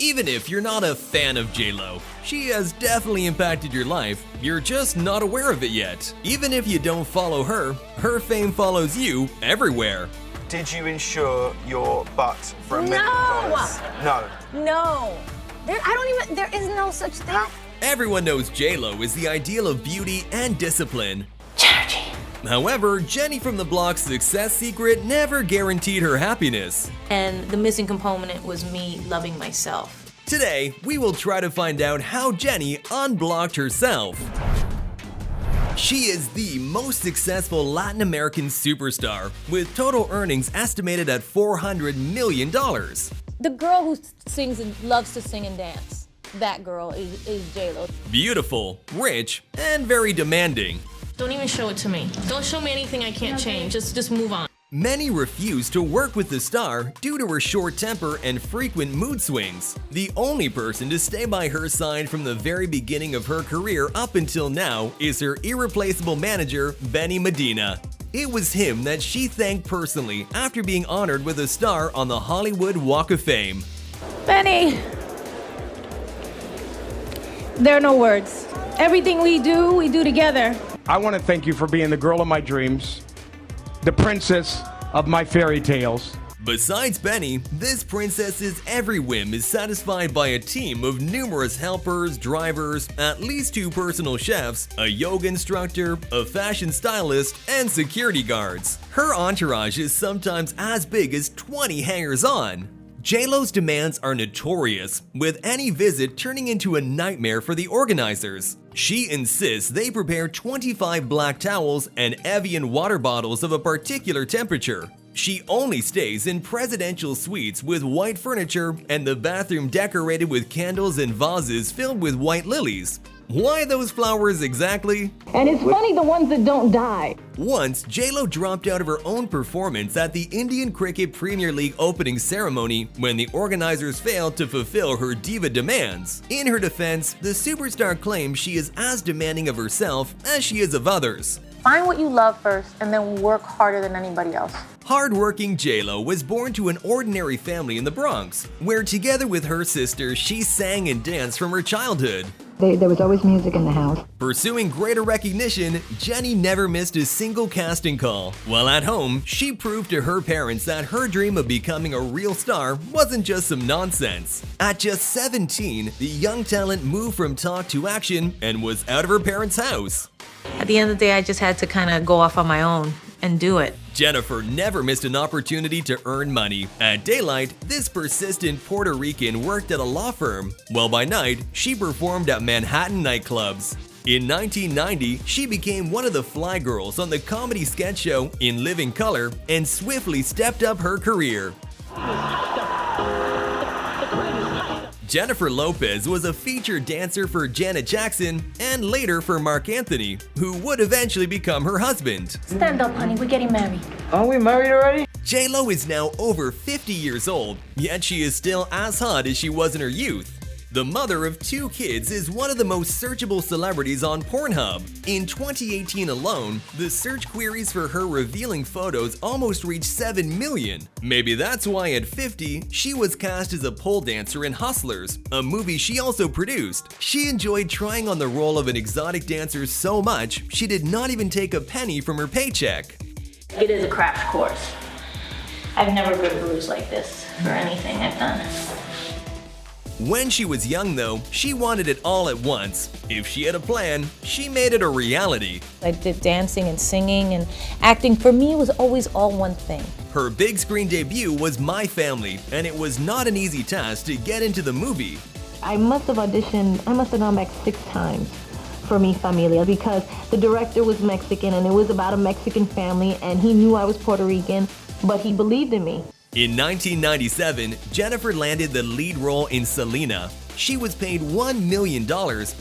Even if you're not a fan of J-Lo, she has definitely impacted your life, you're just not aware of it yet. Even if you don't follow her, her fame follows you everywhere. Did you insure your butt for $1 million? No. No. There is no such thing. Everyone knows J-Lo is the ideal of beauty and discipline. Charity. However, Jenny from the Block's success secret never guaranteed her happiness. And the missing component was me loving myself. Today, we will try to find out how Jenny unblocked herself. She is the most successful Latin American superstar, with total earnings estimated at $400 million. The girl who sings and loves to sing and dance, that girl is J-Lo. Beautiful, rich, and very demanding. Don't even show it to me. Don't show me anything I can't change. Just move on. Many refuse to work with the star due to her short temper and frequent mood swings. The only person to stay by her side from the very beginning of her career up until now is her irreplaceable manager, Benny Medina. It was him that she thanked personally after being honored with a star on the Hollywood Walk of Fame. Benny, there are no words. Everything we do together. I want to thank you for being the girl of my dreams, the princess of my fairy tales. Besides Benny, this princess's every whim is satisfied by a team of numerous helpers, drivers, at least 2 personal chefs, a yoga instructor, a fashion stylist, and security guards. Her entourage is sometimes as big as 20 hangers-on. J-Lo's demands are notorious, with any visit turning into a nightmare for the organizers. She insists they prepare 25 black towels and Evian water bottles of a particular temperature. She only stays in presidential suites with white furniture and the bathroom decorated with candles and vases filled with white lilies. Why those flowers exactly? And it's funny, the ones that don't die. Once, J-Lo dropped out of her own performance at the Indian Cricket Premier League opening ceremony when the organizers failed to fulfill her diva demands. In her defense, the superstar claims she is as demanding of herself as she is of others. Find what you love first and then work harder than anybody else. Hardworking J-Lo was born to an ordinary family in the Bronx, where together with her sister, she sang and danced from her childhood. There was always music in the house. Pursuing greater recognition, Jenny never missed a single casting call. While at home, she proved to her parents that her dream of becoming a real star wasn't just some nonsense. At just 17, the young talent moved from talk to action and was out of her parents' house. At the end of the day, I just had to kind of go off on my own and do it. Jennifer never missed an opportunity to earn money. At daylight, this persistent Puerto Rican worked at a law firm, while by night, she performed at Manhattan nightclubs. In 1990, she became one of the fly girls on the comedy sketch show In Living Color and swiftly stepped up her career. Jennifer Lopez was a featured dancer for Janet Jackson and later for Marc Anthony, who would eventually become her husband. Stand up, honey, we're getting married. Aren't we married already? J-Lo is now over 50 years old, yet she is still as hot as she was in her youth. The mother of 2 kids is one of the most searchable celebrities on Pornhub. In 2018 alone, the search queries for her revealing photos almost reached 7 million. Maybe that's why at 50, she was cast as a pole dancer in Hustlers, a movie she also produced. She enjoyed trying on the role of an exotic dancer so much, she did not even take a penny from her paycheck. It is a crash course. I've never been bruised like this for anything I've done. When she was young though, she wanted it all at once. If she had a plan, she made it a reality. I did dancing and singing and acting. For me, it was always all one thing. Her big screen debut was My Family, and it was not an easy task to get into the movie. I must have gone back 6 times for Mi Familia because the director was Mexican and it was about a Mexican family and he knew I was Puerto Rican, but he believed in me. In 1997, Jennifer landed the lead role in Selena. She was paid $1 million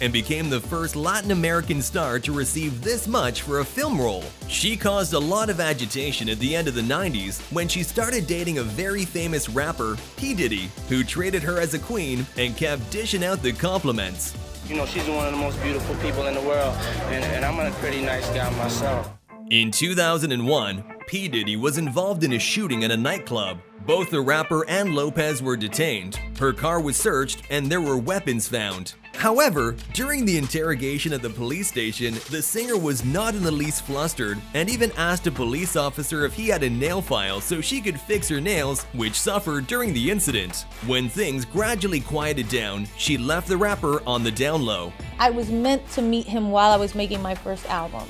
and became the first Latin American star to receive this much for a film role. She caused a lot of agitation at the end of the 90s when she started dating a very famous rapper, P. Diddy, who treated her as a queen and kept dishing out the compliments. You know, she's one of the most beautiful people in the world, and I'm a pretty nice guy myself. In 2001, P. Diddy was involved in a shooting at a nightclub. Both the rapper and Lopez were detained. Her car was searched and there were weapons found. However, during the interrogation at the police station, the singer was not in the least flustered and even asked a police officer if he had a nail file so she could fix her nails, which suffered during the incident. When things gradually quieted down, she left the rapper on the down low. I was meant to meet him while I was making my first album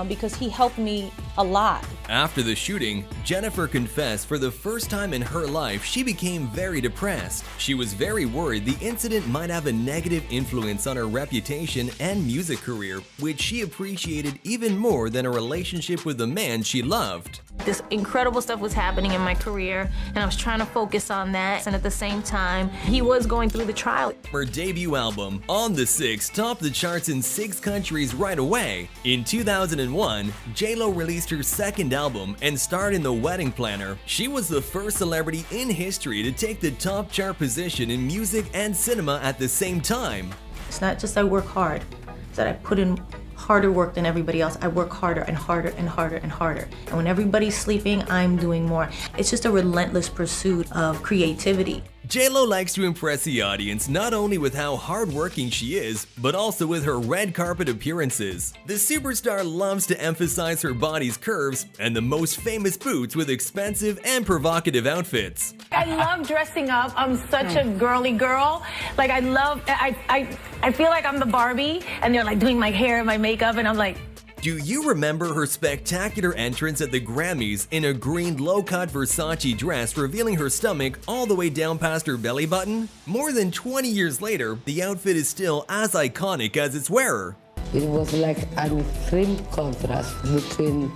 because he helped me a lot. After the shooting, Jennifer confessed for the first time in her life she became very depressed. She was very worried the incident might have a negative influence on her reputation and music career, which she appreciated even more than a relationship with the man she loved. This incredible stuff was happening in my career, and I was trying to focus on that. And at the same time, he was going through the trial. Her debut album, On the Six, topped the charts in 6 countries right away. In 2001, J-Lo released her second album and starred in The Wedding Planner. She was the first celebrity in history to take the top chart position in music and cinema at the same time. It's not just I work hard, it's that I put in harder work than everybody else. I work harder and harder and harder and harder. And when everybody's sleeping, I'm doing more. It's just a relentless pursuit of creativity. J-Lo likes to impress the audience not only with how hardworking she is, but also with her red carpet appearances. The superstar loves to emphasize her body's curves and the most famous boots with expensive and provocative outfits. I love dressing up. I'm such a girly girl. Like I feel like I'm the Barbie, and they're like doing my hair and my makeup, and I'm like, do you remember her spectacular entrance at the Grammys in a green low-cut Versace dress revealing her stomach all the way down past her belly button? More than 20 years later, the outfit is still as iconic as its wearer. It was like an extreme contrast between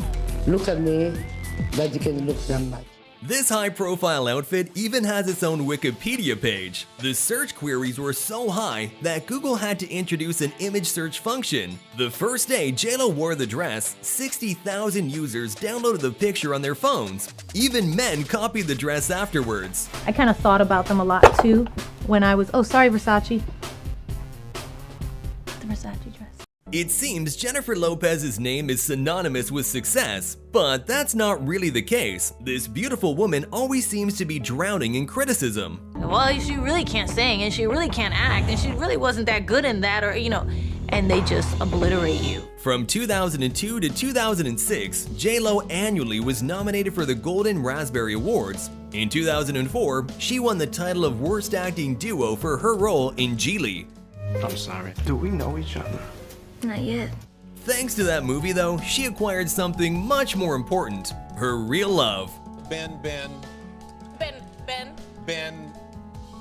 look at me, but you can look that much. This high-profile outfit even has its own Wikipedia page. The search queries were so high that Google had to introduce an image search function. The first day J-Lo wore the dress, 60,000 users downloaded the picture on their phones. Even men copied the dress afterwards. I kind of thought about them a lot too when I was, oh, sorry, Versace. The Versace dress. It seems Jennifer Lopez's name is synonymous with success, but that's not really the case. This beautiful woman always seems to be drowning in criticism. Well, she really can't sing, and she really can't act, and she really wasn't that good in that, or, and they just obliterate you. From 2002 to 2006, J-Lo annually was nominated for the Golden Raspberry Awards. In 2004, she won the title of Worst Acting Duo for her role in Geely. I'm sorry. Do we know each other? Not yet. Thanks to that movie, though, she acquired something much more important, her real love. Ben.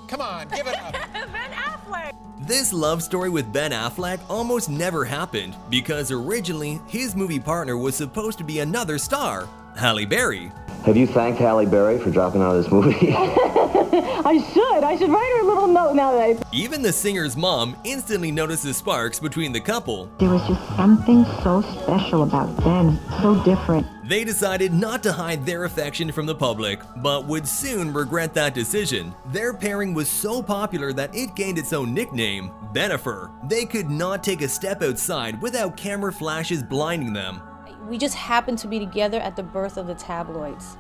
Come on, give it up. Ben Affleck. This love story with Ben Affleck almost never happened because originally his movie partner was supposed to be another star, Halle Berry. Have you thanked Halle Berry for dropping out of this movie? I should write her a little note now that Even the singer's mom instantly noticed the sparks between the couple. There was just something so special about Ben, so different. They decided not to hide their affection from the public, but would soon regret that decision. Their pairing was so popular that it gained its own nickname, Benifer. They could not take a step outside without camera flashes blinding them. We just happened to be together at the birth of the tabloids.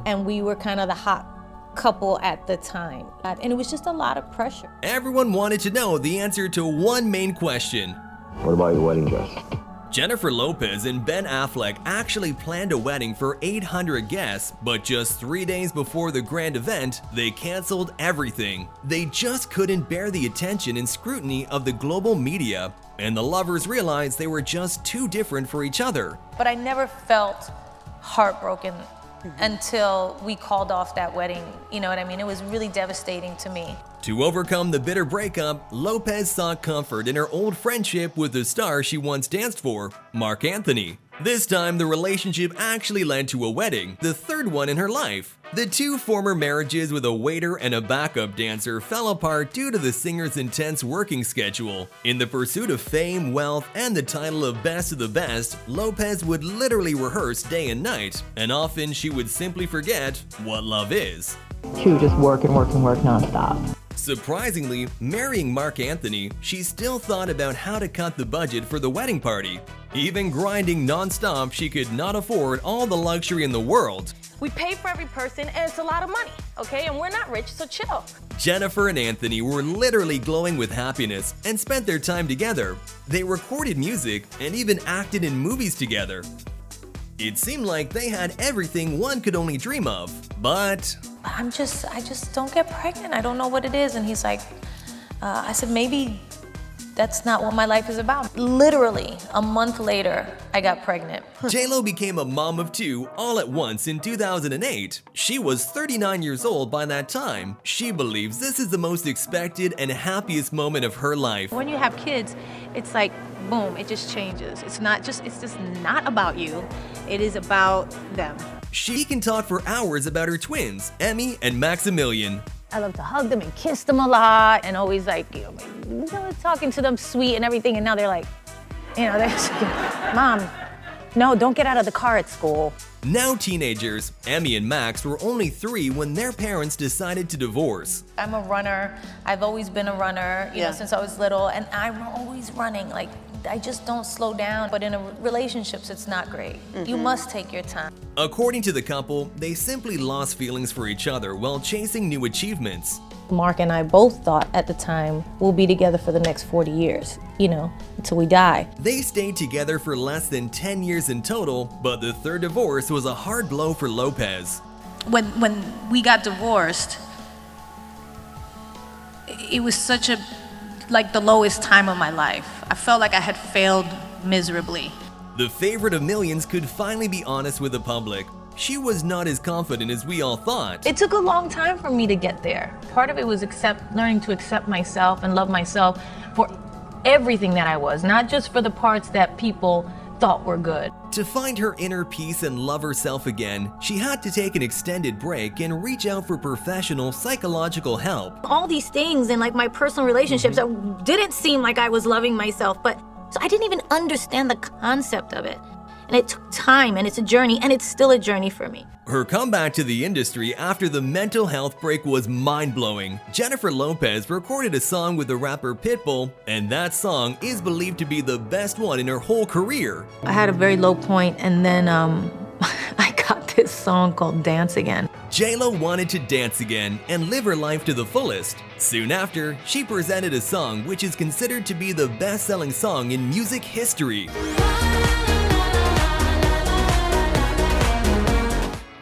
And we were kind of the hot couple at the time. And it was just a lot of pressure. Everyone wanted to know the answer to one main question. What about your wedding dress? Jennifer Lopez and Ben Affleck actually planned a wedding for 800 guests, but just 3 days before the grand event, they canceled everything. They just couldn't bear the attention and scrutiny of the global media, and the lovers realized they were just too different for each other. But I never felt heartbroken until we called off that wedding. You know what I mean? It was really devastating to me. To overcome the bitter breakup, Lopez sought comfort in her old friendship with the star she once danced for, Marc Anthony. This time, the relationship actually led to a wedding, the third one in her life. The two former marriages with a waiter and a backup dancer fell apart due to the singer's intense working schedule. In the pursuit of fame, wealth, and the title of Best of the Best, Lopez would literally rehearse day and night, and often she would simply forget what love is. She would just work and work and work nonstop. Surprisingly, marrying Mark Anthony, she still thought about how to cut the budget for the wedding party. Even grinding non-stop, she could not afford all the luxury in the world. We pay for every person and it's a lot of money, okay? And we're not rich, so chill. Jennifer and Anthony were literally glowing with happiness and spent their time together. They recorded music and even acted in movies together. It seemed like they had everything one could only dream of, but I just don't get pregnant. I don't know what it is. And he's like, I said, maybe that's not what my life is about. Literally, a month later, I got pregnant. J-Lo became a mom of two all at once in 2008. She was 39 years old by that time. She believes this is the most expected and happiest moment of her life. When you have kids, it's like, boom, it just changes. It's just not about you. It is about them. She can talk for hours about her twins, Emmy and Maximilian. I love to hug them and kiss them a lot and always like, talking to them sweet and everything. And now they're like, they're just, Mom, no, don't get out of the car at school. Now teenagers, Emmy and Max were only 3 when their parents decided to divorce. I'm a runner. I've always been a runner, you know, since I was little, and I'm always running. Like, I just don't slow down. But in relationships, it's not great. You must take your time. According to the couple, they simply lost feelings for each other while chasing new achievements. Mark and I both thought at the time we'll be together for the next 40 years, until we die. They stayed together for less than 10 years in total, but the third divorce was a hard blow for Lopez. When we got divorced, it was such the lowest time of my life. I felt like I had failed miserably. The favorite of millions could finally be honest with the public. She was not as confident as we all thought. It took a long time for me to get there. Part of it was learning to accept myself and love myself for everything that I was, not just for the parts that people thought were good. To find her inner peace and love herself again, she had to take an extended break and reach out for professional psychological help. All these things in my personal relationships, I didn't seem like I was loving myself, so I didn't even understand the concept of it. And it took time, and it's a journey, and it's still a journey for me. Her comeback to the industry after the mental health break was mind-blowing. Jennifer Lopez recorded a song with the rapper Pitbull, and that song is believed to be the best one in her whole career. I had a very low point, and then I got this song called Dance Again. J-Lo wanted to dance again and live her life to the fullest. Soon after, she presented a song which is considered to be the best-selling song in music history.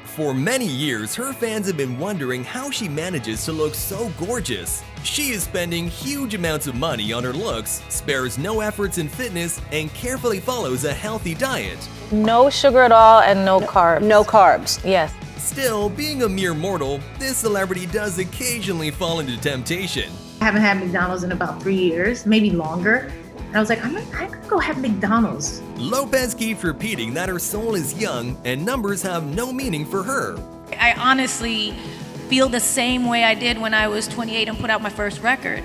For many years, her fans have been wondering how she manages to look so gorgeous. She is spending huge amounts of money on her looks, spares no efforts in fitness, and carefully follows a healthy diet. No sugar at all and no carbs. No carbs. Yes. Still, being a mere mortal, this celebrity does occasionally fall into temptation. I haven't had McDonald's in about 3 years, maybe longer. And I was like, I'm gonna go have McDonald's. Lopez keeps repeating that her soul is young and numbers have no meaning for her. I honestly feel the same way I did when I was 28 and put out my first record.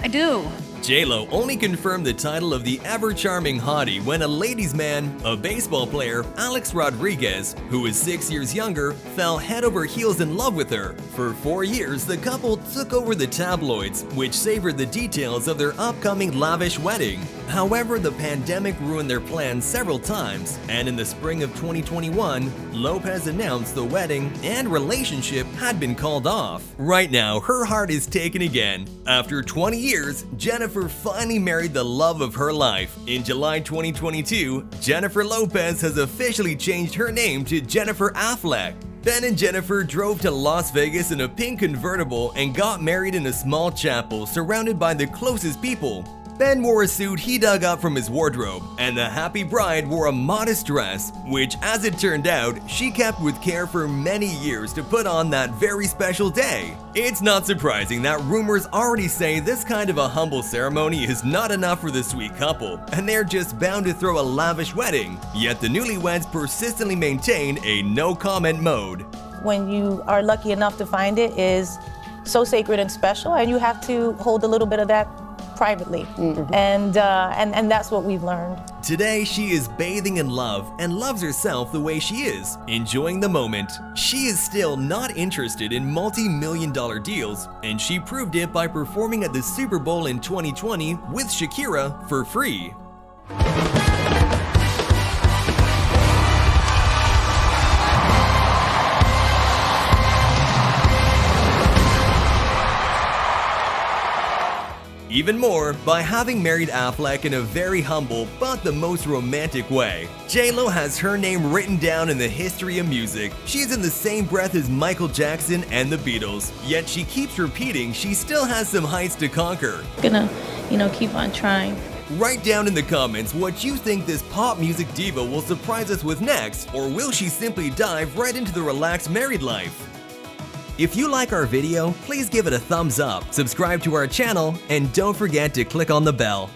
I do. J-Lo only confirmed the title of the ever-charming hottie when a ladies' man, a baseball player, Alex Rodriguez, who is 6 years younger, fell head over heels in love with her. For 4 years, the couple took over the tabloids, which savored the details of their upcoming lavish wedding. However, the pandemic ruined their plans several times, and in the spring of 2021, Lopez announced the wedding and relationship had been called off. Right now, her heart is taken again. After 20 years, Jennifer finally married the love of her life. In July 2022, Jennifer Lopez has officially changed her name to Jennifer Affleck. Ben and Jennifer drove to Las Vegas in a pink convertible and got married in a small chapel surrounded by the closest people. Ben wore a suit he dug up from his wardrobe, and the happy bride wore a modest dress, which, as it turned out, she kept with care for many years to put on that very special day. It's not surprising that rumors already say this kind of a humble ceremony is not enough for the sweet couple, and they're just bound to throw a lavish wedding. Yet the newlyweds persistently maintain a no-comment mode. When you are lucky enough to find it is so sacred and special, and you have to hold a little bit of that privately, and that's what we've learned. Today, she is bathing in love and loves herself the way she is, enjoying the moment. She is still not interested in multi-million-dollar deals, and she proved it by performing at the Super Bowl in 2020 with Shakira for free. Even more by having married Affleck in a very humble but the most romantic way. J-Lo has her name written down in the history of music. She's in the same breath as Michael Jackson and the Beatles, yet she keeps repeating she still has some heights to conquer. Gonna, keep on trying. Write down in the comments what you think this pop music diva will surprise us with next, or will she simply dive right into the relaxed married life? If you like our video, please give it a thumbs up, subscribe to our channel, and don't forget to click on the bell.